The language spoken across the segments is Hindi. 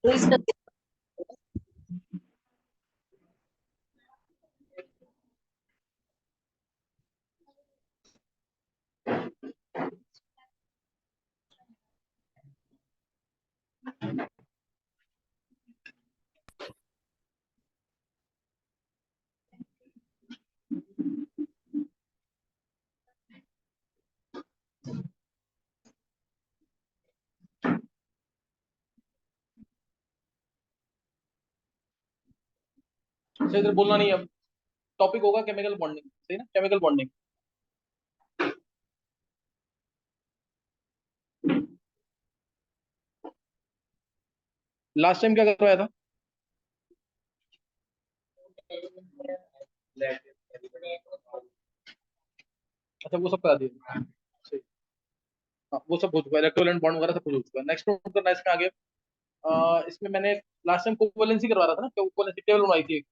तो इसका अच्छा इधर बोलना नहीं है अब। टॉपिक होगा केमिकल बॉन्डिंग, सही ना, केमिकल बॉन्डिंग। लास्ट टाइम क्या करवाया था? अच्छा वो सब करा दिया, सही। हाँ वो सब हो चुका है, इलेक्ट्रोल बॉन्ड वगैरह सब कुछ हो चुका है। नेक्स्ट नोट करना है इसमें आगे। इसमें मैंने लास्ट टाइम कोवैलेंसी करवा रहा था ना, कोवैलेंसी टेबल बनवाई थी।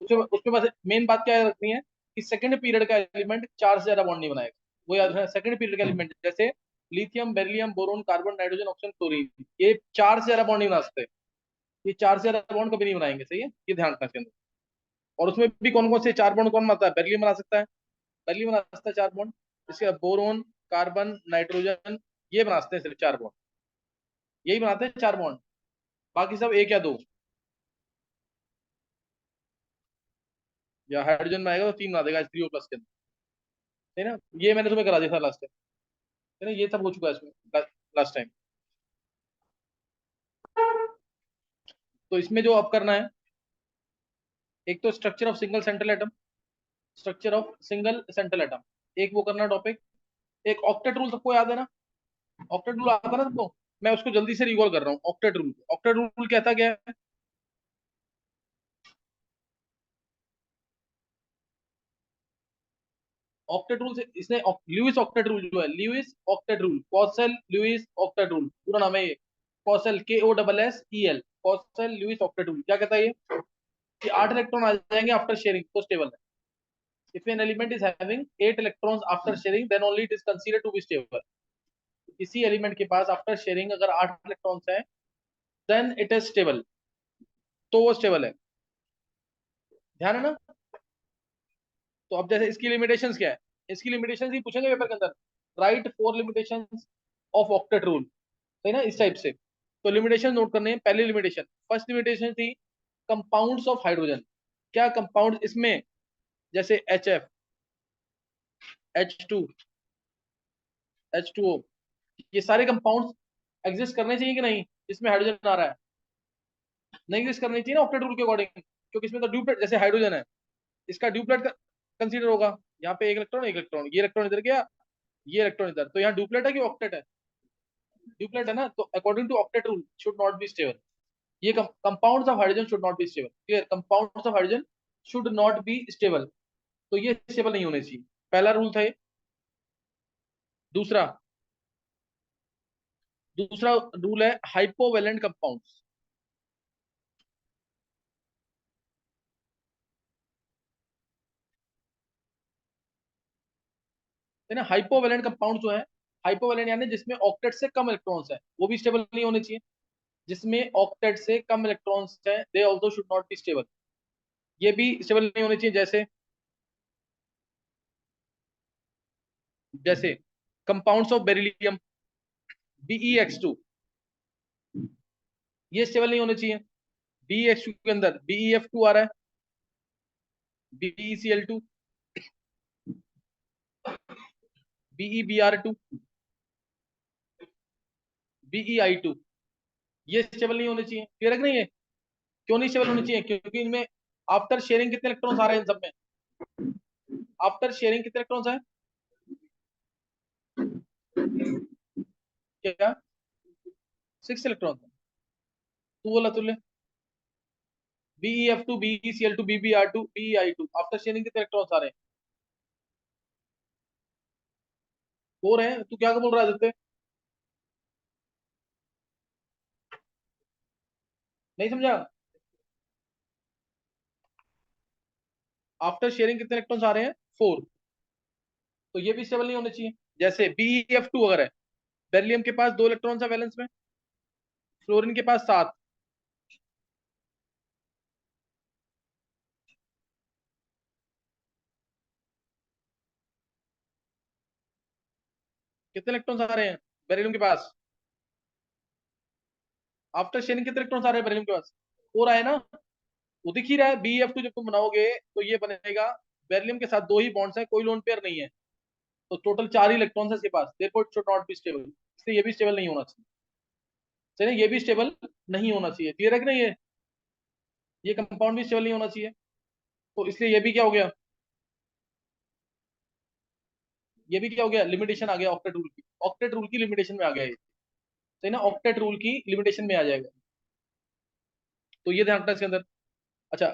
उसमें उसमें बस मेन बात क्या रखनी है कि सेकंड पीरियड का एलिमेंट चार से ज्यादा बॉन्ड नहीं बनाएगा। वो याद रखना, सेकंड पीरियड का एलिमेंट जैसे lithium, beryllium, boron, carbon, nitrogen, oxygen, chlorine, ये चार से ज्यादा बॉन्ड नहीं बना सकते। ये चार से ज्यादा बॉन्ड कभी नहीं बनाएंगे, सही है, ये ध्यान रखना इसके अंदर। और उसमें भी कौन कौन से चार बॉन्ड कौन बनाता है? बेरिलियम बना सकता है, बेरिलियम बना सकता है चार बॉन्ड। इसके बाद बोरोन, कार्बन, नाइट्रोजन, ये बना सकते हैं सिर्फ चार बॉन्ड, यही बनाते हैं चार बॉन्ड। बाकी सब एक या दो, या हाइड्रोजन में आएगा तो तीन बना देगा H3O प्लस के अंदर, है ना। ये मैंने तुम्हें करा दिया था लास्ट टाइम, है ना, ये सब हो चुका है इसमें लास्ट टाइम। तो इसमें जो अब करना है, एक तो structure of single central atom, structure of single central atom, एक वो करना टॉपिक। एक ऑक्टेट रूल सबको याद है ना? ऑक्टेट रूल आता है ना सबको? मैं उसको जल्दी से रिकॉल कर रहा हूँ। ऑक्टेट रूल, ऑक्टेट रूल कहता क्या है? ऑक्टेट रूल से इसने ल्यूइस ऑक्टेट रूल जो है, Lewis octet rule, Kossel Lewis octet rule, पूरा नाम है ये। Kossel, KOSSEL, Kossel Lewis octet rule क्या कहता है ये? कि 8 इलेक्ट्रॉन आ जाएंगे आफ्टर शेयरिंग तो स्टेबल है। If an element is having 8 electrons after sharing, then only it is considered to be stable. किसी एलिमेंट के पास आफ्टर शेयरिंग अगर 8 इलेक्ट्रॉन्स है, देन इट इज स्टेबल, तो वो स्टेबल है। ध्यान है ना? तो अब जैसे इसकी लिमिटेशंस क्या है, इसकी लिमिटेशंस ही पूछेंगे पेपर के अंदर। Right four limitations of octet rule, है ना, इस टाइप से। तो लिमिटेशन नोट करने हैं। पहली लिमिटेशन, फर्स्ट लिमिटेशन थी कंपाउंड्स ऑफ हाइड्रोजन। क्या कंपाउंड इसमें? जैसे HF, H2, H2O, ये सारे कंपाउंड्स एग्जिस्ट करने चाहिए कि नहीं इसमें हाइड्रोजन आ रहा है? नहीं एग्जिस्ट करनी चाहिए ना ऑक्टेट रूल के अकॉर्डिंग, क्योंकि इसमें तो ड्यूप्लेट, जैसे हाइड्रोजन है, इसका ड्यूप्लेट कंसीडर होगा। यहाँ पे एक इलेक्ट्रॉन, एक इलेक्ट्रॉन, ये इलेक्ट्रॉन इधर गया, ये इलेक्ट्रॉन इधर, तो यहाँ ड्यूप्लेट है कि ऑक्टेट है? ड्यूप्लेट है ना, तो according to octet rule should not be stable. ये compounds of hydrogen should not be stable, clear, compounds of hydrogen should not be stable. तो ये स्टेबल नहीं होने चाहिए, पहला रूल था ये। दूसरा, दूसरा रूल है हाइपोवेलेंट कंपाउंड्स, है ना। हाइपोवेलेंट कंपाउंड जो है, हाइपोवेलेंट यानी जिसमें ऑक्टेट से कम इलेक्ट्रॉन्स है, वो भी स्टेबल नहीं होने चाहिए। जिसमें ऑक्टेट से कम इलेक्ट्रॉन्स है, they also should not be stable, ये भी स्टेबल नहीं होने चाहिए। जैसे, जैसे कंपाउंड्स ऑफ बेरिलियम, BeX2, ये स्टेबल नहीं होने चाहिए। BeX2 के अंदर BeF2 आ रहा है, BeCl2, BeBr2, BeI2, ये स्टेबल नहीं होने चाहिए, क्लियर है कि नहीं ये? क्यों नहीं स्टेबल होने चाहिए? क्योंकि इनमें आफ्टर शेयरिंग कितने इलेक्ट्रॉन्स आ रहे हैं इन सब में? आफ्टर शेयरिंग कितने इलेक्ट्रॉन्स हैं? क्या? 6 इलेक्ट्रॉन्स। तू बोला तुल्य, BeF2, BeCl2, BeBr2, BeI2, after sharing कितने इलेक्ट्रॉन्स आ रहे हैं? 4 है। तू क्या बोल रहा है आदित्य? नहीं समझा? आफ्टर शेयरिंग कितने इलेक्ट्रॉन्स आ रहे हैं? 4। तो ये भी स्टेबल नहीं होने चाहिए। जैसे BeF2 अगर है, बेरिलियम के पास 2 इलेक्ट्रॉन्स है वैलेंस में, फ्लोरीन के पास 7। कितने इलेक्ट्रॉन्स आ रहे हैं बेरिलियम के पास? आफ्टर शेयरिंग कितने इलेक्ट्रॉन्स आ रहे हैं बेरिलियम के पास? 4 आए ना। वो दिख ही रहा है, BF2 जब तुम बनाओगे तो ये बनेगा। बेरिलियम के साथ 2 ही बॉन्ड्स हैं, कोई लोन पेयर नहीं है, तो टोटल 4 ही इलेक्ट्रॉन्स है इसके पास, therefore it should not be stable, इसलिए ये भी स्टेबल नहीं होना चाहिए। चलिए, ये भी स्टेबल नहीं होना चाहिए, क्लियर है कि नहीं? ये कंपाउंड भी स्टेबल नहीं होना चाहिए, तो इसलिए ये भी क्या हो गया, ये भी क्या हो गया, लिमिटेशन आ गया ऑक्टेट रूल की, ऑक्टेट रूल की लिमिटेशन में आ गया ये, सही ना, ऑक्टेट रूल की लिमिटेशन में आ जाएगा। तो ये ध्यान रखना इसके अंदर। अच्छा,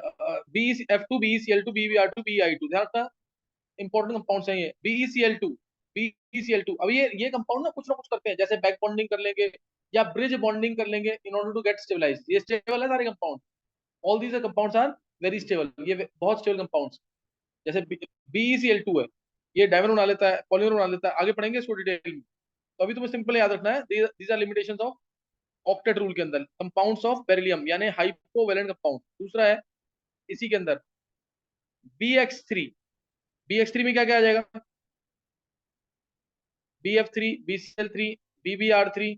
BeF2 BeCl2 BbR2 BeI2, ध्यान रखना, इंपॉर्टेंट कंपाउंड्स हैं ये। BeCl2 अब ये कंपाउंड ना कुछ करते हैं, जैसे बैक बॉन्डिंग कर लेंगे या ब्रिज बॉन्डिंग कर लेंगे in order to get stabilise, ये स्टेबल है सारे compound, all these compounds are very stable, ये बहुत स्टेबल कंपाउंड्स। जैसे BeCl2 है, ये डायमंड बना लेता है, पॉलीमर बना लेता है, आगे पढ़ेंगे इसको डिटेल में। तो अभी तुम्हें सिंपल याद रखना है, these are limitations of octet rule के अंदर, कंपाउंड्स ऑफ बेरिलियम यानी हाइपोवेलेंट कंपाउंड। दूसरा है इसी के अंदर BX3 में क्या क्या आ जाएगा, BF3 BCl3 BBR3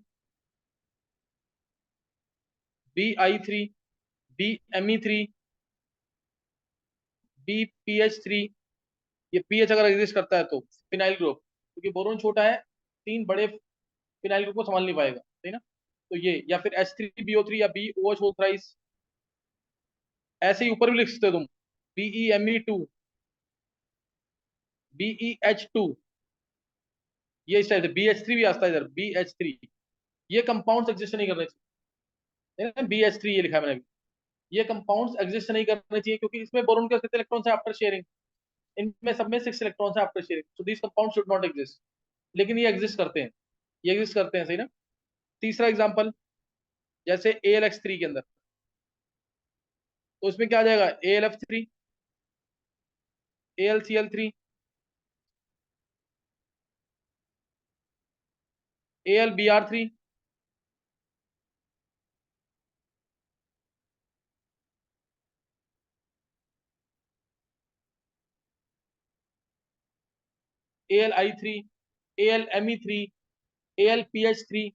BI3 BME3 BPH3। ये पीएच अगर एग्जिस्ट करता है तो फिनाइल ग्रुप, क्योंकि बोरोन छोटा है, 3 बड़े फिनाइल ग्रुप को संभाल नहीं पाएगा, सही ना। तो ये, या फिर H3BO3 या BOH हो थ्राइस, ऐसे ही ऊपर भी लिख सकते हो तुम, BEME2 BEH2, ये इस टाइप से BH3 भी आता है इधर, BH3। ये कंपाउंड्स एग्जिस्ट नहीं करने चाहिए, BH3 ये लिखा है मैंने अभी। ये कंपाउंड्स एग्जिस्ट नहीं करने चाहिए, क्योंकि इसमें बोरोन के कितने इलेक्ट्रॉन्स है आफ्टर शेयरिंग, इनमें सब में 6 इलेक्ट्रॉन्स है after sharing, so this compound should not exist. लेकिन ये एग्जिस्ट करते हैं, ये एग्जिस्ट करते हैं, सही ना। तीसरा एग्जांपल, जैसे AlX3 के अंदर, तो इसमें क्या आ जाएगा, AlF3 AlCl3 AlBr3 AlI3 AlMe3 AlPH3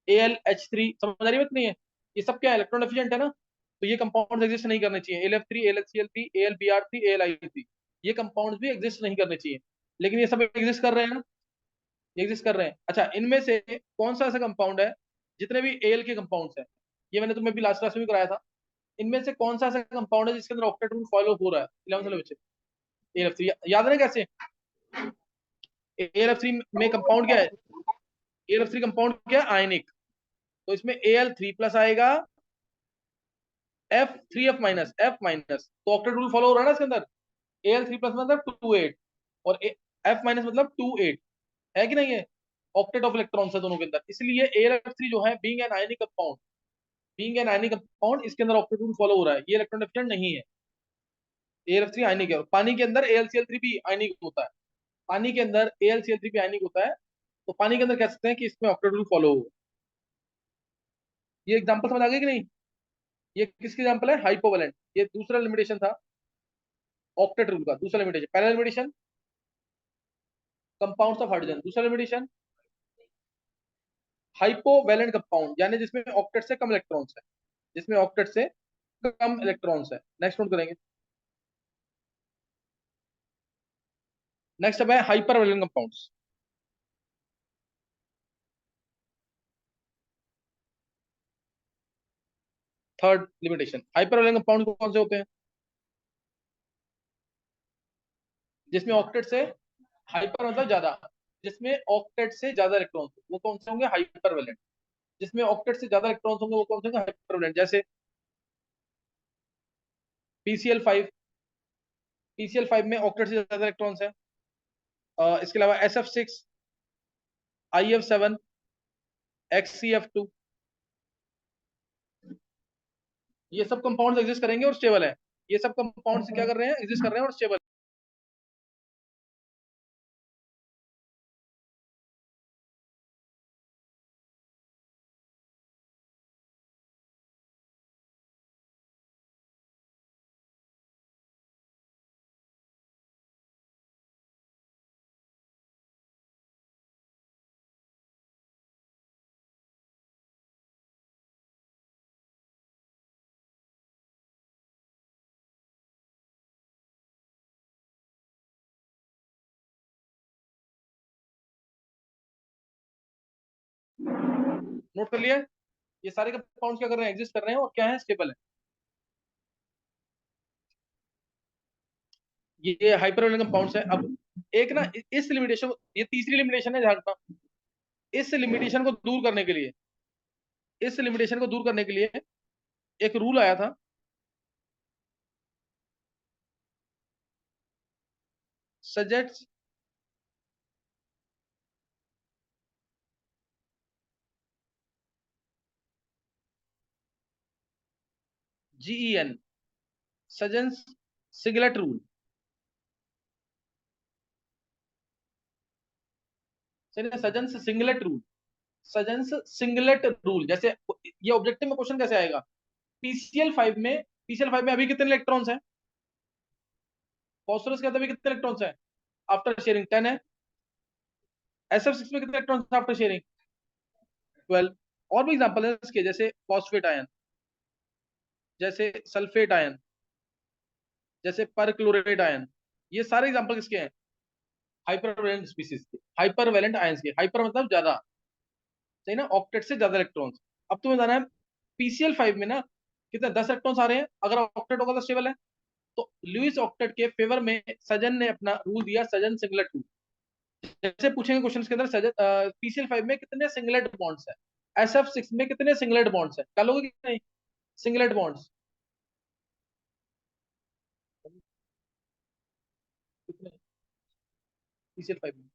AlH3, समझ आ रही बात नहीं है? ये सब क्या है, इलेक्ट्रॉन एफिशिएंट है ना, तो ये कंपाउंड्स एग्जिस्ट नहीं करने चाहिए, AlF3 AlCl3 AlBr3 AlI3, ये कंपाउंड्स भी एग्जिस्ट नहीं करने चाहिए। लेकिन ये सब एग्जिस्ट कर रहे हैं ना, एग्जिस्ट कर रहे हैं। अच्छा, इनमें से कौन सा ऐसा कंपाउंड है, जितने भी एल के कंपाउंड्स हैं, ये मैंने तुम्हें भी लास्ट क्लास में भी कराया था, इनमें से कौन सा ऐसा कंपाउंड है जिसके अंदर ऑक्टेट रूल फॉलो हो रहा है 11th वाले बच्चे? AlF3 याद है ना कैसे, AlF3 में कंपाउंड क्या है, AlF3 कंपाउंड क्या है, आयनिक, तो इसमें Al3+ आएगा, F3F-F-, तो ऑक्टेट रूल फॉलो हो रहा है ना इसके अंदर, Al3+ मतलब 2 8, और F- मतलब 2 8, है कि नहीं है, ऑक्टेट ऑफ इलेक्ट्रॉन्स है दोनों के अंदर, इसलिए AlF3 जो है being an ionic compound, being an ionic compound, इसके अंदर ऑक्टेट रूल फॉलो हो रहा है, ये इलेक्ट्रॉन डेफिशिएंट नहीं है। AlF3 आयनिक है, और पानी के अंदर AlCl3 भी आयनिक होता है, पानी के अंदर AlCl3 भी आयनिक होता है, तो पानी के अंदर कह सकते हैं कि इसमें ऑक्टेट रूल फॉलो हो। ये एग्जांपल समझ आ गई कि नहीं? ये किसकी एग्जांपल है, हाइपोवेलेंट, ये दूसरा लिमिटेशन था ऑक्टेट रूल का, दूसरा लिमिटेशन। पहला लिमिटेशन कंपाउंड्स ऑफ हाइड्रोजन, दूसरा लिमिटेशन हाइपोवेलेंट कंपाउंड, यानी जिसमें ऑक्टेट से कम इलेक्ट्रॉन्स है, जिसमें ऑक्टेट से कम इलेक्ट्रॉन्स है। नेक्स्ट नोट करेंगे, नेक्स्ट अब है हाइपरवेलेंट कंपाउंड्स। थर्ड लिमिटेशन, हाइपरवेलेंट कंपाउंड कौन से होते हैं, जिसमें ऑक्टेट से, हाइपर मतलब ज्यादा, जिसमें ऑक्टेट से ज्यादा इलेक्ट्रॉन्स, वो कौन से होंगे, हाइपरवेलेंट। जिसमें ऑक्टेट से ज्यादा इलेक्ट्रॉन्स होंगे वो कौन से होंगे, हाइपरवेलेंट। जैसे PCl5, PCl5 में ऑक्टेट से ज्यादा इलेक्ट्रॉन्स है। इसके अलावा SF6, IF7, XCF2, ये सब कंपाउंड्स एग्जिस्ट करेंगे और स्टेबल है, ये सब कंपाउंड्स क्या कर रहे हैं, एग्जिस्ट कर रहे हैं और स्टेबल नोट कर लिया है? ये सारे कंपाउंड्स क्या कर रहे हैं, एग्जिस्ट कर रहे हैं और क्या है, स्टेबल है। ये हाइपरवैलेंट कंपाउंड्स है। अब एक ना इस लिमिटेशन, ये तीसरी लिमिटेशन है ध्यान रखना। इस लिमिटेशन को दूर करने के लिए, इस लिमिटेशन को दूर करने के लिए एक रूल आया था, सजेस्ट GEN, Sugden's singlet rule. Sugden's singlet rule, Sugden's singlet rule. जैसे ये ऑब्जेक्टिव में क्वेश्चन कैसे आएगा, पीसीएल 5 में अभी कितने इलेक्ट्रॉन्स हैं, फास्फोरस के अंदर अभी कितने इलेक्ट्रॉन्स हैं आफ्टर शेयरिंग, 10 है। SF6 में कितने इलेक्ट्रॉन्स आफ्टर शेयरिंग, 12। और भी एग्जांपल है इसके, जैसे फॉस्फेट आयन, जैसे सल्फेट आयन, जैसे परक्लोरेट आयन। ये सारे एग्जांपल किसके हैं, हाइपरवैलेंट स्पीसीज के, हाइपरवैलेंट आयंस के। हाइपर मतलब ज्यादा, सही ना, ऑक्टेट से ज्यादा इलेक्ट्रॉन्स। अब तुम्हें बताना है पीसीएल 5 में ना कितने 10 इलेक्ट्रॉन्स आ रहे हैं, अगर ऑक्टेट होगा तो स्टेबल है। तो लुईस ऑक्टेट के फेवर में सजन ने अपना रूल दिया, सजन सिंगलेट रूल। जैसे पूछेंगे क्वेश्चन के अंदर, सजन पीसीएल 5 में कितने सिंगलेट बॉन्ड्स है, SF6 में कितने सिंगलेट बॉन्ड्स है, डालोगे कि नहीं, सिंगलेट बॉन्ड्स कितने पीसीएल 5 में,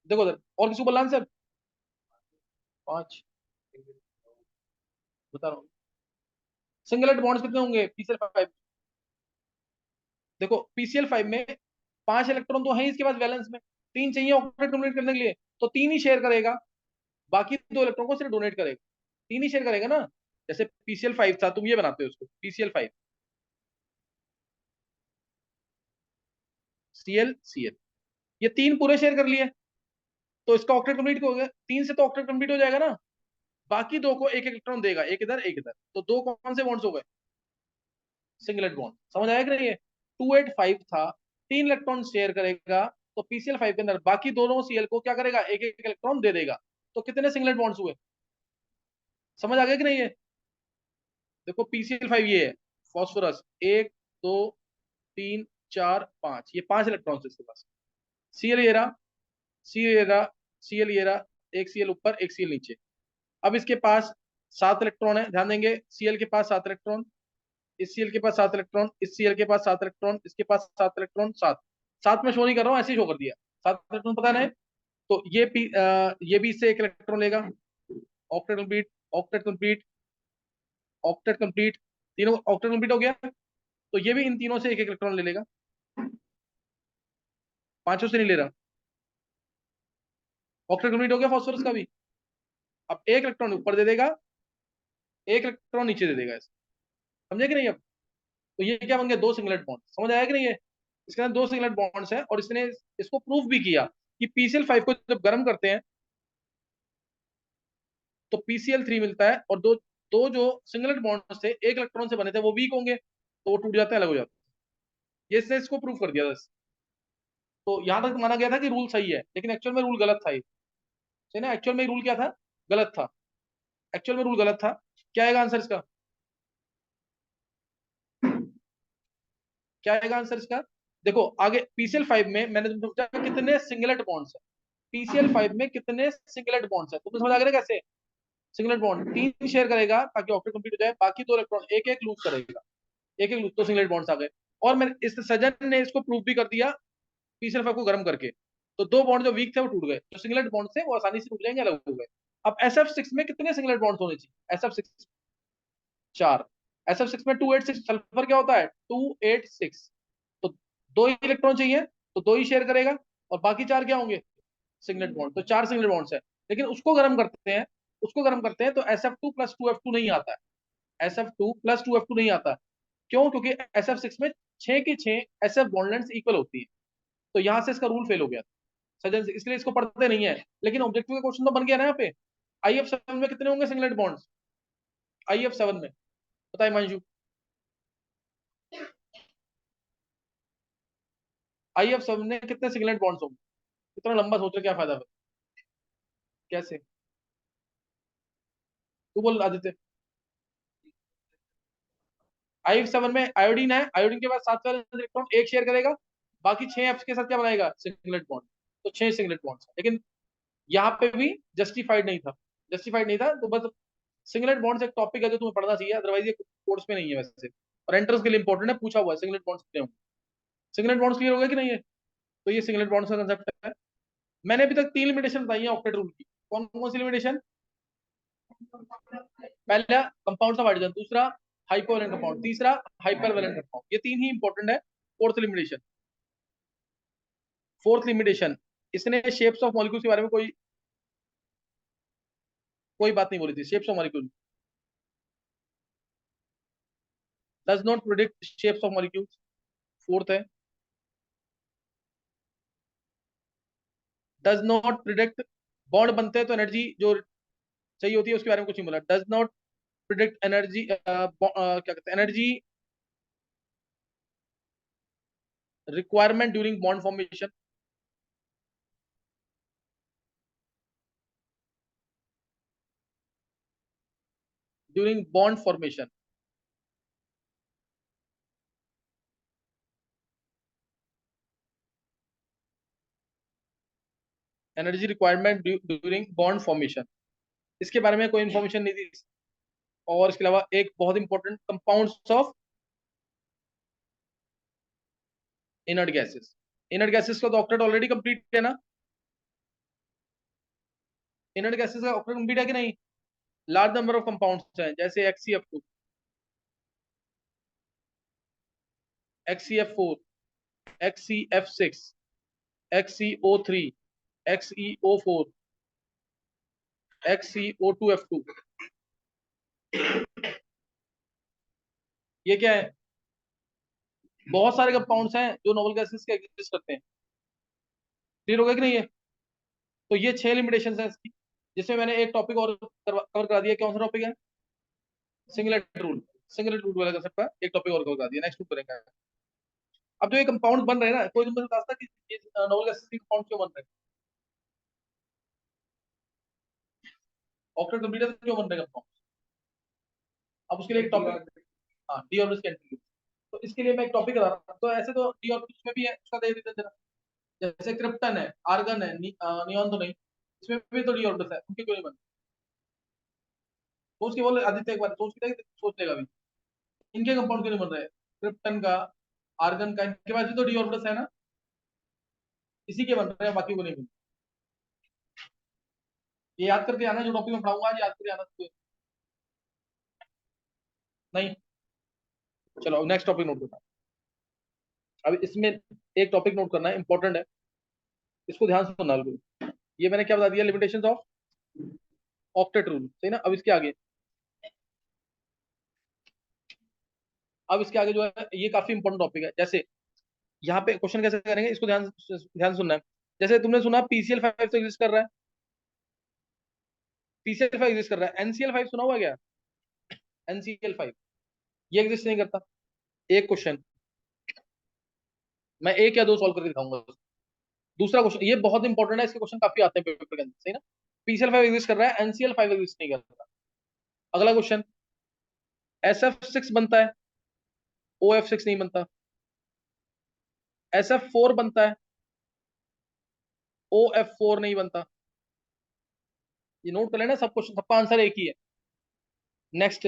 देखो उधर और किसी को बोला आंसर, 5 बता रहा हूँ। सिंगलेट बॉन्ड्स कितने होंगे पीसीएल 5, देखो पीसीएल 5 में 5 इलेक्ट्रॉन तो है ही इसके पास बैलेंस में, 3 चाहिए ऑक्टेट कंप्लीट करने के लिए, तो 3 ही शेयर करेगा, बाकी 2 इलेक्ट्रॉन को सिर्फ डोनेट करेगा, 3 ही शेयर करेगा ना। जैसे पीसीएल 5 था, तुम ये बनाते हो उसको पीसीएल 5, Cl Cl, ये 3 पूरे शेयर कर लिए, तो इसका ऑक्टेट कंप्लीट हो गया, 3 से तो ऑक्टेट कंप्लीट हो जाएगा ना। बाकी 2 को एक इलेक्ट्रॉन देगा, एक इधर एक इधर, तो 2 कौन से बॉन्ड्स हो गए, सिंगलेट बॉन्ड। समझ आया कि नहीं, ये 285 था, 3 इलेक्ट्रॉन शेयर करेगा, तो पीसीएल 5 के अंदर बाकी दोनों सीएल को क्या करेगा, एक एक इलेक्ट्रॉन दे देगा। तो कितने सिंगलेट बॉन्ड्स हुए, समझ आ गया कि नहीं है। देखो पीसीएल 5 ये है, फॉस्फोरस 1 2 3 4 5, ये 5 इलेक्ट्रॉन्स है इसके पास। सीएल ये रहा, सीएल ये रहा, सीएल ये रहा, एक सीएल ऊपर एक सीएल नीचे। अब इसके पास 7 इलेक्ट्रॉन है, ध्यान देंगे, सीएल के पास 7 इलेक्ट्रॉन, इस सीएल के पास 7 इलेक्ट्रॉन, इस सीएल के पास 7 इलेक्ट्रॉन, इसके पास 7 इलेक्ट्रॉन, 7। 7 में शो नहीं कर रहा हूँ, ऐसे ही शो कर दिया, 7 इलेक्ट्रॉन पता नहीं। तो ये भी इससे एक इलेक्ट्रॉन लेगा, octet complete, octet complete, octet complete, तीनों ऑक्टेट कंप्लीट हो गया। तो ये भी इन तीनों से एक एक इलेक्ट्रॉन ले लेगा, पांचों से नहीं ले रहा। ऑक्टेट कंप्लीट हो गया फॉस्फोरस का भी। अब एक इलेक्ट्रॉन ऊपर दे देगा, एक इलेक्ट्रॉन नीचे दे देगा ऐसे, समझे कि नहीं अब। तो ये क्या बन गया, 2 सिंगलेट बॉन्ड, समझ आया कि नहीं है। इसके अंदर 2 सिंगलेट बॉन्ड्स है, और इसने इसको प्रूफ भी किया कि पीसीएल 5 को जब गर्म करते हैं तो पीसीएल 3 मिलता है, और दो दो जो सिंगलेट बॉन्ड्स थे एक इलेक्ट्रॉन से बने थे वो वीक होंगे, तो वो टूट जाते हैं, अलग हो जाते हैं। ये इसने इसको प्रूफ कर दिया बस। तो यहां तक माना गया था कि रूल सही है, लेकिन एक्चुअल में रूल गलत था ये, सही ना, एक्चुअल में रूल क्या था, गलत था, एक्चुअल में रूल गलत था। क्या आएगा आंसर इसका, क्या आएगा आंसर इसका। देखो आगे पीसीएल 5 में मैंने तुमसे पूछा कितने सिंगलेट बॉन्ड्स है, पीसीएल 5 में कितने सिंगलेट बॉन्ड्स है, तुमने समझ आ गया ना कैसे। सिंगलेट बॉन्ड 3 शेयर करेगा ताकि ऑक्टेट कंप्लीट हो जाए, बाकी 2 इलेक्ट्रॉन एक एक लूज करेगा, एक एक लूज, तो सिंगलेट बॉन्ड्स आ गए। और मैंने इस सजन ने इसको प्रूव भी कर दिया पीसीएल 5 को गर्म करके, तो 2 बॉन्ड जो वीक थे वो टूट गए, जो सिंगलेट बॉन्ड थे वो आसानी से टूट जाएंगे, अलग हो गए। अब SF6 में कितने सिंगलेट बॉन्ड्स होने चाहिए, SF6 4, SF6 में 286, सल्फर क्या होता है 286, तो 2 ही इलेक्ट्रॉन चाहिए, तो 2 ही शेयर करेगा, और बाकी 4 क्या होंगे, सिंगलेट बॉन्ड, तो 4 सिंगलेट बॉन्ड्स है। लेकिन उसको गर्म करते हैं, उसको गर्म करते हैं तो SF2+2F2 नहीं आता है, SF2+2F2 नहीं आता। क्यों, क्योंकि SF6 में 6 की 6 SF बॉन्ड लेंथ इक्वल होती है, तो यहां से इसका रूल फेल हो गया सजन से, इसलिए इसको पढ़ते नहीं है। लेकिन ऑब्जेक्टिव का क्वेश्चन तो बन गया ना यहाँ पे, IF7 में कितने होंगे सिंगलेट बॉन्ड्स, IF7 में बताइए मंजू, IF7 में कितने सिंगलेट बॉन्ड्स होंगे? इतना लंबा सोच रहे क्या फायदा फिर? कैसे? तू बोल आदित्य। IF7 में आयोडीन है, आयोडीन के बाद 7 वैलेंस इलेक्ट्रॉन एक शेयर करेगा, बाकी 6 एफ के साथ क्या बनाएगा? Singlet bond. तो 6 सिंगलेट बॉन्ड्स, लेकिन यहाँ पे भी जस्टिफाइड नहीं था, जस्टिफाइड नहीं था, तो बस सिंगलेट बॉन्ड्स एक टॉपिक है जो तुम्हें पढ़ना चाहिए, अदरवाइज ये कोर्स में नहीं है वैसे, और एंट्रेंस के लिए इंपॉर्टेंट है, पूछा हुआ है सिंगलेट बॉन्ड्स कितने होंगे। सिंगलेट बॉन्ड्स क्लियर हो गया कि नहीं है? तो ये सिंगलेट बॉन्ड्स का कंसेप्ट है। मैंने अभी तक 3 लिमिटेशन बताई है ऑक्टेट रूल की। कौन कौन सी लिमिटेशन? पहला कंपाउंड ऑफ हाइड्रोजन, दूसरा हाइपोवैलेंट कंपाउंड, तीसरा हाइपरवैलेंट कंपाउंड, ये तीन ही इंपॉर्टेंट है। फोर्थ लिमिटेशन, इसने शेप्स ऑफ मॉलिक्यूल्स के बारे में कोई कोई बात नहीं बोली थी। Shapes of molecule does not predict shapes of molecules. Fourth है, डज नॉट प्रिडिक्ट, बॉन्ड बनते हैं तो एनर्जी जो चाहिए होती है उसके बारे में कुछ नहीं बोला। डज नॉट प्रिडिक्ट एनर्जी, क्या कहते हैं, energy requirement during bond formation. During bond formation, energy requirement during bond formation, इसके बारे में कोई इंफॉर्मेशन नहीं दी। और इसके अलावा एक बहुत important, compounds of inert gases. Inert gases का तो ऑक्टेट ऑलरेडी कंप्लीट है ना? इनर्ट गैसेस का ऑक्टेट कंप्लीट है कि नहीं? लार्ज नंबर ऑफ कंपाउंड्स हैं, जैसे XCF2, XCF4, XCF6, XCO3, XeO4, XCO2F2। ये क्या है? बहुत सारे कंपाउंड्स हैं जो नोबल गैसेस के एग्जिस्ट करते हैं। क्लियर हो गया कि नहीं है? तो ये 6 लिमिटेशन है इसकी, जिसमें मैंने एक टॉपिक और कवर करा दिया। कौन सा टॉपिक है? Singlet rule. सिंगलेट रूल वाला कंसेप्ट का एक टॉपिक और कवर करा दिया, नेक्स्ट करेंगे। अब जो ये कंपाउंड बन रहे हैं ना, कोई मुझे बता सकता है कि ये नोबल गैसेस के कंपाउंड क्यों बन रहे हैं? ऑक्टेट कंप्लीट है तो क्यों बन रहे हैं कंपाउंड? अब उसके लिए एक टॉपिक, हाँ, डी ऑर्बिटल्स कैंटिलीवर। तो इसके लिए मैं एक टॉपिक बता रहा हूँ, तो ऐसे तो डी ऑर्बिटल्स में भी है, उसका दे देते जरा। जैसे क्रिप्टन है, आर्गन है, नियॉन तो नहीं, इसमें भी तो डी ऑर्बिटल्स है, उनके क्यों नहीं बनते? सोच के बोले आदित्य, एक बार सोच के देख, सोच लेगा भी। इनके कंपाउंड क्यों नहीं बन रहे? क्रिप्टन का, आर्गन का, इनके पास भी तो डी ऑर्बिटल्स है ना, इसी के बन रहे हैं, बाकी को नहीं बन रहे। ये याद करके आना, जो टॉपिक में पढ़ाऊंगा आज याद करके आना तो। नहीं, चलो नेक्स्ट टॉपिक नोट करना। अब इसमें एक टॉपिक नोट करना है, इंपॉर्टेंट है, इसको ध्यान से सुनना बिल्कुल। ये मैंने क्या बता दिया? लिमिटेशंस ऑफ ऑक्टेट रूल, सही ना? अब इसके आगे, अब इसके आगे जो है ये काफी इंपॉर्टेंट टॉपिक है। जैसे यहाँ पे क्वेश्चन कैसे करेंगे, इसको ध्यान ध्यान से सुनना है। जैसे तुमने सुना PCl5 तो एग्जिस्ट कर रहा है, PCl5 एग्जिस्ट कर रहा है, NCl5 सुना हुआ है क्या? NCl5 ये एग्जिस्ट नहीं करता। एक क्वेश्चन, मैं एक या दो सॉल्व करके दिखाऊंगा। दूसरा क्वेश्चन, ये बहुत इंपॉर्टेंट है, इसके क्वेश्चन काफी आते हैं पेपर के अंदर, सही ना? PCl5 एग्जिस्ट कर रहा है, NCl5 एग्जिस्ट नहीं करता। अगला क्वेश्चन, SF6 बनता है, OF6 नहीं बनता। SF4 बनता है, OF4 नहीं बनता। ये नोट कर लेना, सब क्वेश्चन, सबका आंसर एक ही है। नेक्स्ट,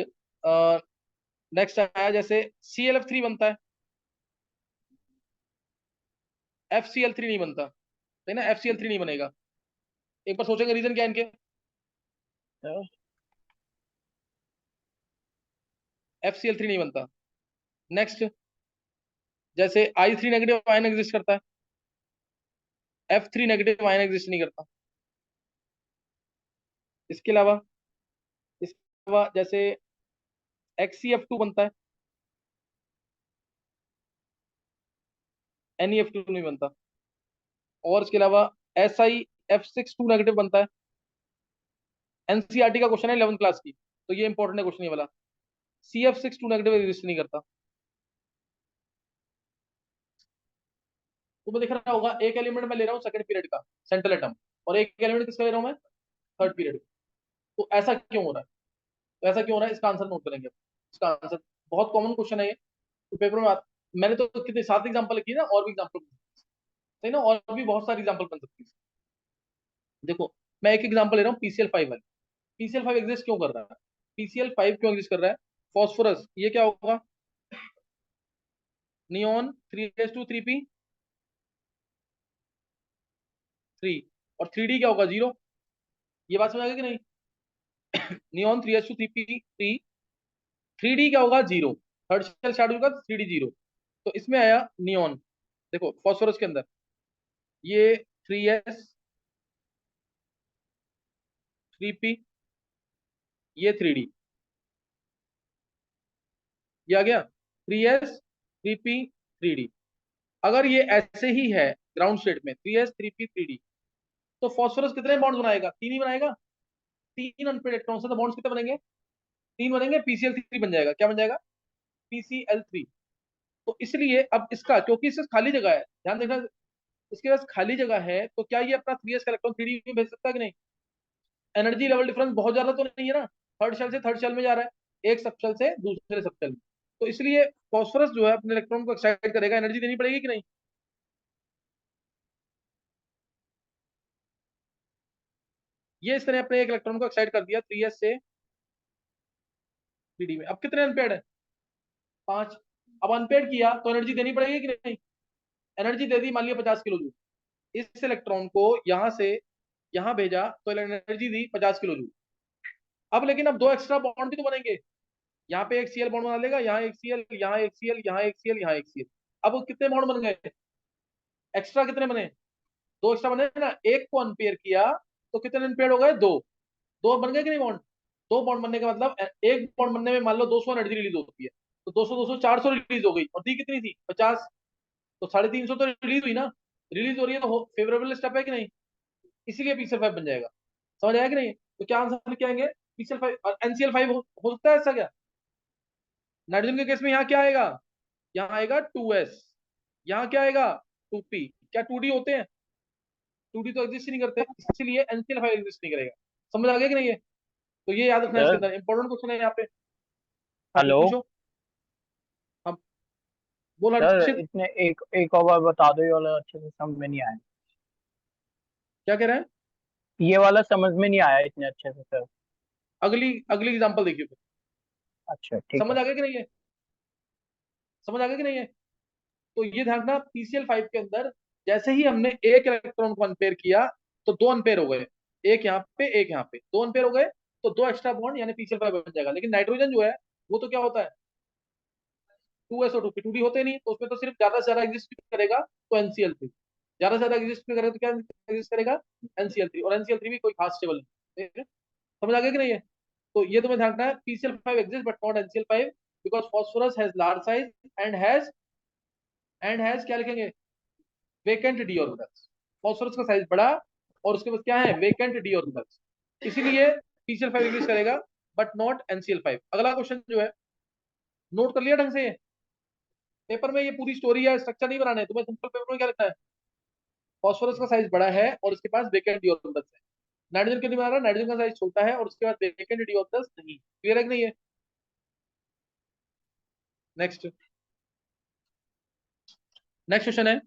नेक्स्ट आया जैसे ClF3 बनता है, FCl3 नहीं बनता, सही ना? FCl3 नहीं बनेगा। एक बार सोचेंगे रीजन क्या है इनके? FCl3 नहीं बनता। नेक्स्ट, जैसे I3 नेगेटिव आयन एग्जिस्ट करता है, F3 नेगेटिव आयन एग्जिस्ट नहीं करता। इसके अलावा, इसके अलावा जैसे XCF2 बनता है, NeF2 नहीं बनता। और इसके अलावा SiF6 2 नेगेटिव बनता है। NCERT का क्वेश्चन है 11th क्लास की, तो ये इंपॉर्टेंट है क्वेश्चन ये वाला। CF6 2 नेगेटिव एग्जिस्ट नहीं करता। तुम्हें दिख रहा होगा एक एलिमेंट मैं ले रहा हूँ सेकंड पीरियड का, सेंट्रल एटम, और एक एलिमेंट किसका ले रहा हूँ मैं, थर्ड पीरियड। तो ऐसा क्यों हो रहा है, तो ऐसा क्यों हो रहा है, इसका आंसर नोट करेंगे। इसका आंसर बहुत कॉमन क्वेश्चन है ये, तो पेपर में मैंने तो कितने 7 एग्जाम्पल लिखी है ना, और भी एग्जाम्पल सही ना, और भी बहुत सारी एग्जाम्पल बन सकती है। देखो मैं एक एग्जाम्पल ले रहा हूँ पीसीएल 5 वाली। पीसीएल 5 एग्जिस्ट क्यों कर रहा है, पीसीएल 5 क्यों एग्जिस्ट कर रहा है, फॉस्फोरस ये क्या होगा, नियोन 3s2 3p3, और 3d क्या होगा, 0। ये बात समझ आ गई कि नहीं, नियोन 3s2 3p3, 3d क्या होगा, 0। थर्ड शेल स्टार्ट होगा, 3d 0। तो इसमें आया नियोन, देखो फॉस्फोरस के अंदर ये 3s 3p, ये 3d, ये आ गया 3s 3p 3d। अगर ये ऐसे ही है ग्राउंड स्टेट में 3s 3p 3d, तो फॉस्फोरस कितने बॉन्ड्स बनाएगा, 3 ही बनाएगा। 3 अनपेड इलेक्ट्रॉन से तो बॉन्ड्स कितने बनेंगे, 3 बनेंगे, पीसीएल 3 बन जाएगा, क्या बन जाएगा, पीसीएल 3। तो इसलिए अब इसका, क्योंकि इससे खाली जगह है, ध्यान देखना, इसके पास खाली जगह है, तो क्या ये अपना 3s का इलेक्ट्रॉन 3d में भेज सकता है कि नहीं। एनर्जी लेवल डिफरेंस बहुत ज्यादा तो नहीं है ना, थर्ड शेल से थर्ड शेल में जा रहा है, एक सबशेल से दूसरे सबशेल में। तो इसलिए फॉस्फोरस जो है अपने इलेक्ट्रॉन को एक्साइट करेगा, एनर्जी देनी पड़ेगी कि नहीं। ये इसने अपने एक इलेक्ट्रॉन को एक्साइट कर दिया 3s से 3d में। अब कितने अनपेड है, 5। अब अनपेड किया तो एनर्जी देनी पड़ेगी कि नहीं, एनर्जी दे दी, मान लिया 50 किलो जूल। इस इलेक्ट्रॉन को यहां से यहां भेजा तो एनर्जी दी 50 किलो जूल। अब लेकिन अब दो एक्स्ट्रा बॉन्ड भी तो बनेंगे, यहाँ पे एक सीएल बॉन्ड बना लेगा, यहाँ एक सीएल, यहाँ एक सीएल, यहाँ एक सीएल, यहाँ एक सीएल। अब कितने बॉन्ड बन गए, एक्स्ट्रा कितने बने, दो एक्स्ट्रा बने ना, एक को अनपेयर किया तो कितने अनपेयर हो गए, दो। दो बन गए कि नहीं बॉन्ड, दो बॉन्ड बनने का मतलब एक बॉन्ड बनने में मान लो 200 एनर्जी रिलीज होती है, तो 200 200 400 रिलीज हो गई, और दी कितनी थी, 50। तो 350 तो रिलीज हुई ना, रिलीज हो रही है तो फेवरेबल स्टेप है कि नहीं, इसीलिए पीसीएल 5 बन जाएगा। समझ आया कि नहीं, तो क्या आंसर क्या आएंगे, पीसीएल 5 और एनसीएल 5 हो सकता है ऐसा क्या। नाइट्रोजन के केस में यहाँ क्या आएगा, यहाँ आएगा 2s, यहाँ क्या आएगा 2p, क्या 2d होते हैं, 2d तो एग्जिस्ट ही नहीं करते, इसलिए एनसीएल 5 एग्जिस्ट नहीं करेगा। समझ आ गया कि नहीं है, तो ये याद रखना है, इसके सर अंदर इंपॉर्टेंट क्वेश्चन है यहाँ पे। हाँ जी हेलो। पूछो। हम बोल सर हर्षित, इतने एक एक और बार बता दो, ये वाला अच्छे से समझ में नहीं आया। क्या कह रहे हैं, ये वाला समझ में नहीं आया इतने अच्छे से सर। अगली अगली एग्जांपल देखिए फिर। अच्छा ठीक है। समझ आ गया कि नहीं है, समझ आ गया कि नहीं है। तो ये ध्यान रखना पीसीएल 5 के अंदर जैसे ही हमने एक इलेक्ट्रॉन को अनपेयर किया तो दो अनपेयर हो गए, एक यहाँ पे एक यहाँ पे, दो अनपेयर हो गए, तो दो एक्स्ट्रा बॉन्ड यानी पीसीएल 5 बन जाएगा। लेकिन नाइट्रोजन जो है वो तो क्या होता है, 2s और 2p, 2d होते नहीं, तो उसमें तो सिर्फ ज्यादा से ज्यादा एग्जिस्ट करेगा तो एनसीएल 3, ज्यादा से ज्यादा एग्जिस्ट करेगा तो क्या एग्जिस्ट करेगा, एनसीएल 3, और एनसीएल 3 भी कोई खास स्टेबल नहीं, ठीक है? समझ आ गया कि नहीं है। तो ये तुम्हें ध्यान रखना है, PCL 5 exist but not NCL 5, because phosphorus has large size and has क्या लिखेंगे, वेकेंट डी ऑर्बिटल्स। फॉस्फोरस का साइज बड़ा, और उसके पास क्या है, वेकेंट डी ऑर्बिटल्स, इसीलिए पीसीएल 5 एग्जिस्ट करेगा बट नॉट एनसीएल 5। अगला क्वेश्चन जो है, नोट कर लिया ढंग से, पेपर में ये पूरी स्टोरी है, स्ट्रक्चर नहीं बनाने तुम्हें, सिंपल पेपर में क्या लिखना है, फॉस्फोरस का साइज बड़ा है और उसके पास वेकेंट डी ऑर्बिटल्स है। नाइट्रोजन क्यों नहीं बना रहा, नाइट्रोजन का साइज छोटा है और उसके पास वेकेंट डी ऑर्बिटल्स नहीं, क्लियर है कि नहीं है। नेक्स्ट, नेक्स्ट क्वेश्चन है,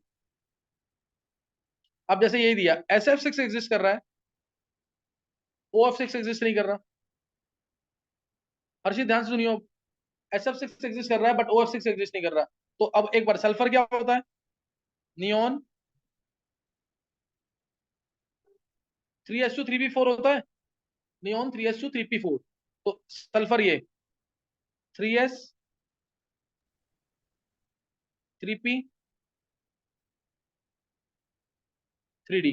अब जैसे यही दिया SF6 एग्जिस्ट कर रहा है, OF6 एग्जिस्ट नहीं कर रहा। हर्षित ध्यान से सुनियो, SF6 एग्जिस्ट कर रहा है बट OF6 एग्जिस्ट नहीं कर रहा। तो अब एक बार सल्फर क्या होता है, नियोन 3s2 3p4 होता है, नियोन 3s2 3p4। तो सल्फर ये 3s 3p 3d,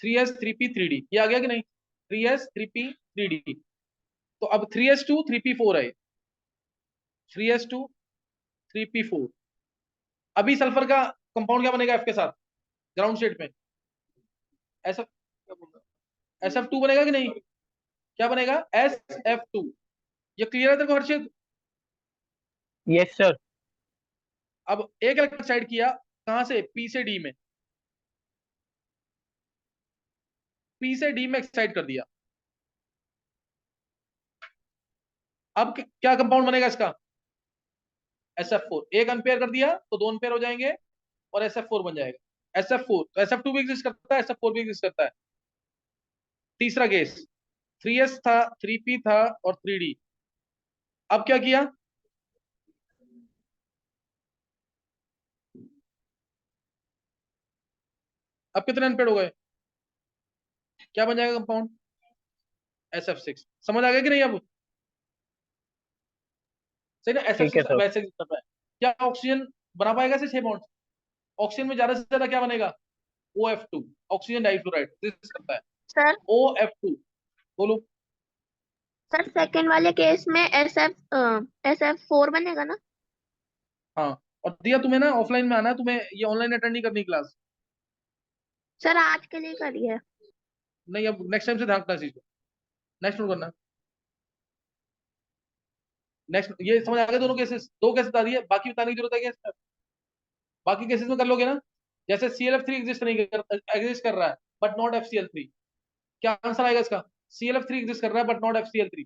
3s 3p 3d, ये आ गया कि नहीं, 3s 3p 3d। तो अब 3s2 3p4 है, 3s2 3p4। अभी सल्फर का कंपाउंड क्या बनेगा F के साथ, ग्राउंड स्टेट में, SF2 बनेगा कि नहीं, क्या बनेगा, SF2। ये क्लियर है तेरे को हर्षित, यस सर। अब एक इलेक्ट्रोड किया कहां से, पी से डी में, पी से डी में एक्साइड कर दिया। अब क्या कंपाउंड बनेगा इसका, SF4। एक अनपेयर कर दिया तो दो अनपेयर हो जाएंगे और SF4 बन जाएगा। SF4 तो SF2 भी एग्जिस्ट करता है, SF4 भी एग्जिस्ट करता है। तीसरा केस 3S था, 3P था और 3D। अब क्या किया, अब कितने अनपेयर हो गए, क्या बन जाएगा कंपाउंड, SF6। समझ आ गया कि नहीं अब, सही ना। ठीक है SF6 सर। वैसे एग्जिस्ट करता है। क्या ऑक्सीजन बना पाएगा ऐसे 6 बॉन्ड, ऑक्सीजन में ज्यादा से ज्यादा क्या बनेगा, OF2, ऑक्सीजन डाइफ्लोराइड एग्जिस्ट करता है, सर OF2। बोलो। सर सेकंड वाले केस में SF4 बनेगा ना? हाँ, और दिया तुम्हें ना ऑफलाइन में आना है तुम्हें, ये ऑनलाइन अटेंड नहीं करनी क्लास। सर आज के लिए करिए। नहीं, अब नेक्स्ट टाइम से ध्यान रखना चीज को, नेक्स्ट नोट करना। नेक्स्ट ये समझ आ गए, दोनों केसेस, दो केसेस बता दिए, बाकी बताने की जरूरत है क्या इसमें? बाकी केसेस में कर लोगे ना। जैसे ClF3 एग्जिस्ट कर रहा है बट नॉट FCl3, क्या आंसर आएगा इसका, ClF3 एग्जिस्ट कर रहा है बट नॉट FCl3।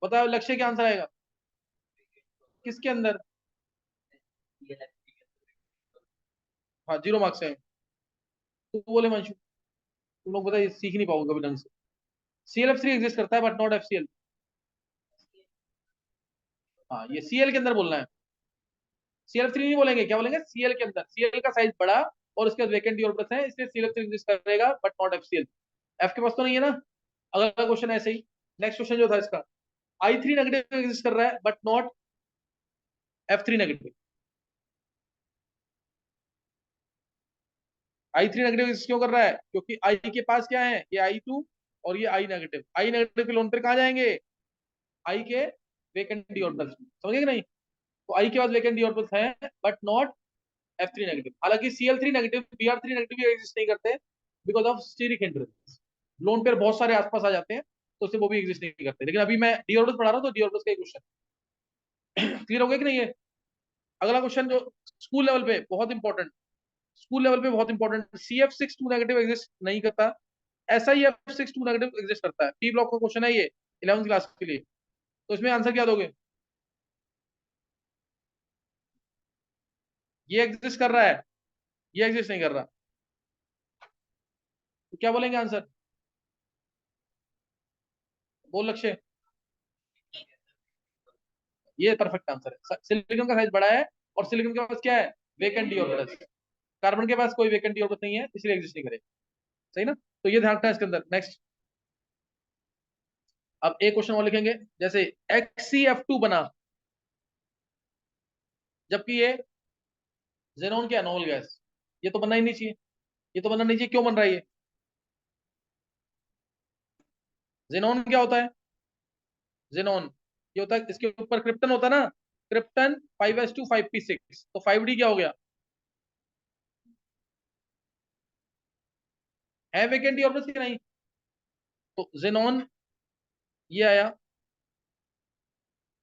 बताओ लक्ष्य, क्या आंसर आएगा, किसके अंदर, हाँ 0 मार्क्स है। तो बोले मंशु, तुम लोग बताइए, सीख नहीं पाओगे कभी ढंग से। ClF3 एग्जिस्ट करता है बट नॉट FCl। हाँ, ये Cl के अंदर बोलना है, ClF3 नहीं बोलेंगे, क्या बोलेंगे, Cl के अंदर। Cl का साइज बड़ा और उसके वैकेंट ऑर्बिटल्स है, इसलिए ClF3 एग्जिस्ट करेगा बट नॉट FCl। F के पास तो नहीं है ना। अगला क्वेश्चन ऐसे ही, नेक्स्ट क्वेश्चन जो था इसका, I3 नेगेटिव एग्जिस्ट कर रहा है but not F3 negative. I3 negative exist क्यों कर रहा है, क्योंकि I के पास क्या है, ये I2 और ये I नेगेटिव। I नेगेटिव के लोन पे कहाँ जाएंगे, I के वेकेंट डी ऑर्बिटल्स, समझे कि नहीं। तो I के पास वेकेंट डी ऑर्बिटल्स हैं बट नॉट F3 नेगेटिव। हालांकि Cl3 नेगेटिव, Br3 नेगेटिव भी एग्जिस्ट नहीं करते because of steric hindrance, lone pair बहुत सारे आसपास आ जाते हैं तो उससे वो भी एग्जिस्ट नहीं करते। लेकिन अभी मैं डी ऑर्बिटल्स पढ़ा रहा हूँ तो डी ऑर्बिटल्स का एक क्वेश्चन क्लियर हो गया कि नहीं है। अगला क्वेश्चन जो स्कूल लेवल पे बहुत इंपॉर्टेंट, स्कूल लेवल पे बहुत इंपॉर्टेंट, CF62 नेगेटिव एग्जिस्ट नहीं करता, SiF62 नेगेटिव एग्जिस्ट करता है। P ब्लॉक का क्वेश्चन है ये 11th क्लास के लिए। तो इसमें आंसर क्या दोगे, ये एग्जिस्ट कर रहा है, ये एग्जिस्ट नहीं कर रहा, तो क्या बोलेंगे आंसर, बोल लक्ष्य। ये परफेक्ट आंसर है, सिलिकॉन का साइज बड़ा है और सिलिकॉन के पास क्या है, वेकेंट डी ऑर्बिटल्स। कार्बन के पास कोई वेकेंट डी ऑर्बिटल नहीं है, इसलिए एग्जिस्ट नहीं करेगा, सही ना। तो ये ध्यान रखना है इसके अंदर। नेक्स्ट, अब एक क्वेश्चन और लिखेंगे, जैसे XCF2 बना जबकि ये जेनॉन क्या, नॉन गैस, ये तो बनना ही नहीं चाहिए, ये तो बनना नहीं चाहिए, क्यों बन रहा है ये, जेनॉन क्या होता है, जेनॉन ये होता है, इसके ऊपर क्रिप्टन होता है ना, क्रिप्टन 5s2 5p6, तो 5d क्या हो गया, है वेकेंट डी ऑर्बिटल्स की नहीं, तो जेनॉन ये आया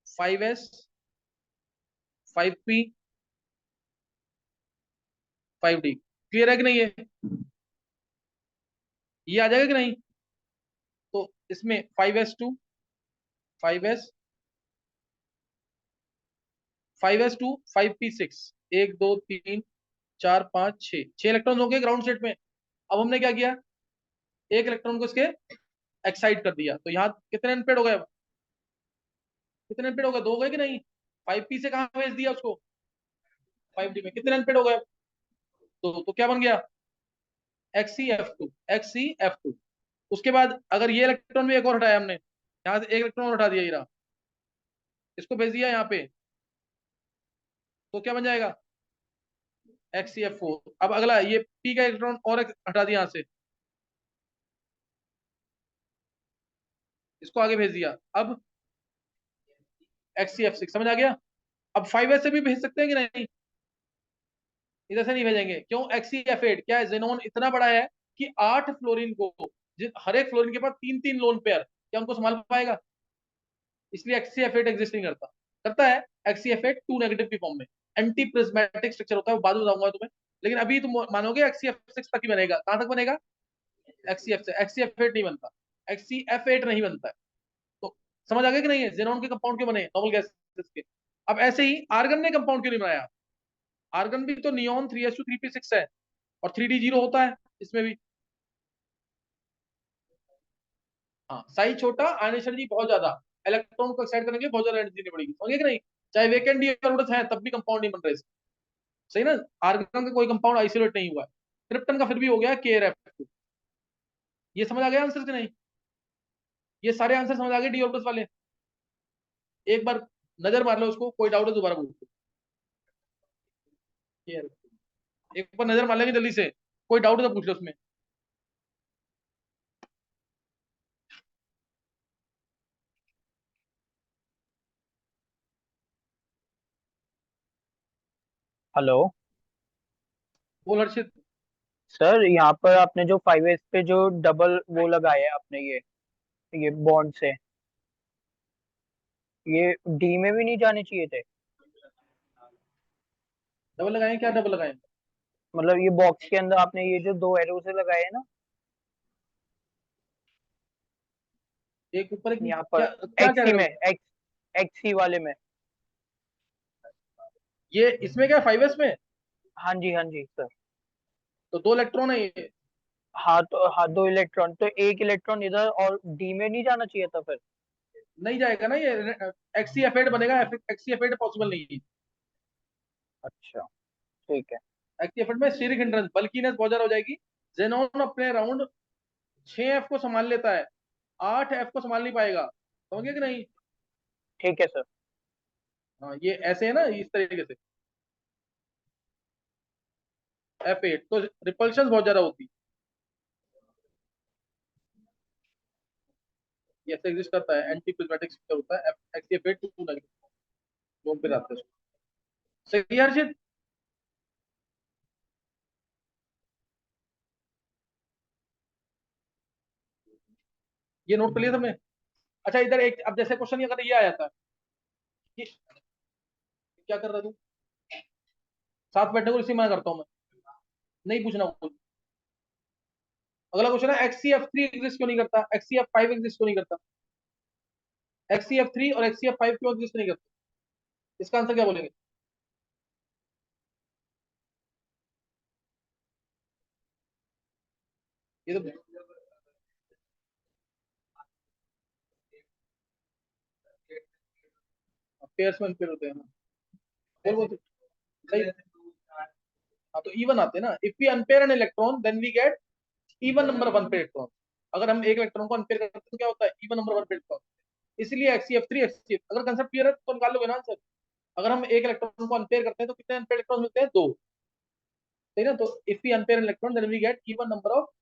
5s 5p 5d। क्लियर है कि नहीं ये आ जाएगा कि नहीं। तो इसमें 5s2 5s 5s2 5p6, 1 2 3 4 5 6 electron हो गए ग्राउंड स्टेट में। अब हमने क्या किया, एक इलेक्ट्रॉन को इसके एक्साइट कर दिया, तो यहाँ कितने अनपेड हो गए, अब कितने अनपेड हो गए, दो हो गए कि नहीं। 5p से कहाँ भेज दिया उसको, 5d में, कितने अनपेड हो गए, तो क्या बन गया, XCF2 XCF2। उसके बाद अगर ये इलेक्ट्रॉन भी एक और हटाया हमने, यहाँ से एक इलेक्ट्रॉन और हटा दिया, ये रहा, इसको भेज दिया यहाँ पे, तो क्या बन जाएगा, XCF4। अब अगला ये P का इलेक्ट्रॉन और एक हटा दिया यहाँ से, इसको आगे भेज दिया, अब XCF6। समझ आ गया। अब 5s से भी भेज सकते हैं कि नहीं, इधर से नहीं भेजेंगे, क्यों, XCF8 क्या है, जेनोन इतना बड़ा है कि 8 फ्लोरीन को, हर एक फ्लोरीन के पास 3 3 लोन पेयर, क्या उनको संभाल पाएगा, इसलिए XCF8 एग्जिस्ट नहीं करता। करता है XCF8 2 नेगेटिव की फॉर्म में, एंटी प्रिज्मेटिक स्ट्रक्चर होता है, वो बाद में बताऊंगा तुम्हें। लेकिन अभी तुम मानोगे XCF6 तक ही बनेगा। कहां तक बनेगा? XCF से। XCF8 नहीं बनता, XCF8 नहीं बनता है। तो समझ आ गया कि नहीं है जेनॉन के कंपाउंड क्यों बने नॉर्मल गैसेस के। अब ऐसे ही आर्गन ने कंपाउंड क्यों नहीं बनाया? आर्गन भी तो नियॉन 3s2 3p6 है और 3d0 होता है इसमें भी। हाँ, साइज छोटा, आयनेशन एनर्जी बहुत ज्यादा, इलेक्ट्रॉन को एक्साइट करेंगे, बहुत ज्यादा एनर्जी देनी पड़ेगी। समझे कि नहीं? चाहे वेकेंट डी ऑर्बिटल्स हैं तब भी कंपाउंड नहीं बन रहे। सही ना? आर्गन का कोई कंपाउंड आइसोलेट नहीं हुआ है। क्रिप्टन का फिर भी हो गया KrF2। ये समझ आ गया आंसर कि नहीं? ये सारे आंसर समझ आ गए डी ऑर्बिटल्स वाले? एक बार नजर मार लो उसको, कोई डाउट है दोबारा पूछो। एक बार नजर मार लेंगे जल्दी से, कोई डाउट है तो पूछ लो उसमें। हेलो बोल हर्षित। सर, यहाँ पर आपने जो 5s पे जो डबल वो लगाया है आपने, ये बॉन्ड से, ये डी में भी नहीं जाने चाहिए थे? डबल लगाए क्या? डबल लगाए? मतलब ये बॉक्स के अंदर आपने ये जो दो एरो से लगाए हैं ना, एक ऊपर एक यहाँ नीचे, पर क्या क्या क्या एक्सी में, करोगे? एक्सी वाले में। ये इसमें क्या 5s में? हाँ जी सर। तो 2 इलेक्ट्रॉन है ये। हाँ तो हाँ, दो इलेक्ट्रॉन तो एक इलेक्ट्रॉन इधर और डी में नहीं जाना चाहिए था फिर? नहीं जाएगा ना ये, XCF8 बनेगा। XCF8 पॉसिबल नहीं है। अच्छा, ठीक है। XCF8 में स्टीरिक हिंड्रेंस, बल्कीनेस बहुत ज्यादा हो जाएगी। जेनॉन अपने अराउंड 6F को संभाल लेता है, 8F को संभाल नहीं पाएगा। समझ गए कि नहीं? ठीक है सर। हाँ, ये ऐसे है ना, इस तरीके से F8 तो रिपल्शन बहुत ज्यादा होती है। ये ऐसे एग्जिस्ट करता है, एंटी प्रिज्मेटिक स्ट्रक्चर होता है। XCF8 2 नेगेटिव जोन पे रहता है। सही है हर्षित? ये नोट कर लिया तुमने? अच्छा, इधर एक, अब जैसे क्वेश्चन अगर ये आया था कि क्या कर रहा तू, साथ बैठने को इसी मना करता हूँ मैं, नहीं पूछना कुछ। अगला क्वेश्चन है XCF3 एग्जिस्ट क्यों नहीं करता, XCF5 एग्जिस्ट क्यों नहीं करता? XCF3 और XCF5 क्यों एग्जिस्ट नहीं करता? इसका आंसर क्या बोलेंगे? ये तो पेयर्स में अनपेयर होते हैं ना। बोल बोल, सही। हाँ, तो इवन आते हैं ना। If we unpair an electron then we get even number of unpair electron. अगर हम एक इलेक्ट्रॉन को अनपेयर करते हैं तो क्या होता है? Even number of unpair electron. इसलिए XCF3 XCF, अगर कंसेप्ट क्लियर है तो निकाल लोगे ना आंसर। अगर हम एक इलेक्ट्रॉन को अनपेयर करते हैं तो कितने अनपेयर इलेक्ट्रॉन मिलते हैं? 2। सही ना? तो if we unpair an electron then we get even number of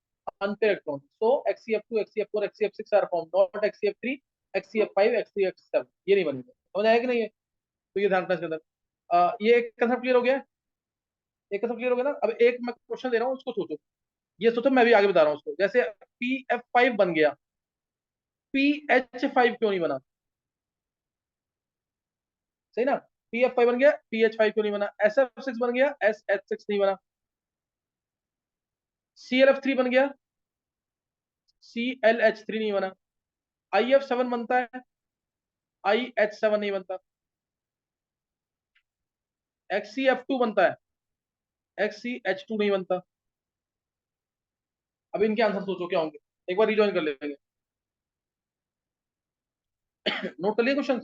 unpair electron. So XCF2 XCF4 XCF6 are form, not XCF3 XCF5 XCF7। ये नहीं बनेगा। समझ आया कि नहीं है? तो ये ध्यान रखना इसके अंदर। ये एक कंसेप्ट क्लियर हो गया। एक कंसेप्ट क्लियर हो गया ना। अब एक मैं क्वेश्चन दे रहा हूँ, उसको सोचो। ये सोचो, मैं भी आगे बता रहा हूँ उसको। जैसे PF5 बन गया, PH5 क्यों नहीं बना? सही ना? PF5 बन गया, PH5 क्यों नहीं बना? SF6 बन गया, SH6 नहीं बना। ClF3 बन गया, ClH3 नहीं बना। IF7 बनता है, IH7 नहीं बनता। XCF2 बनता है, XCH2 नहीं बनता। अब इनके आंसर सोचो क्या होंगे। एक बार रिजॉइन कर लेंगे। नोट कर लिए क्वेश्चन?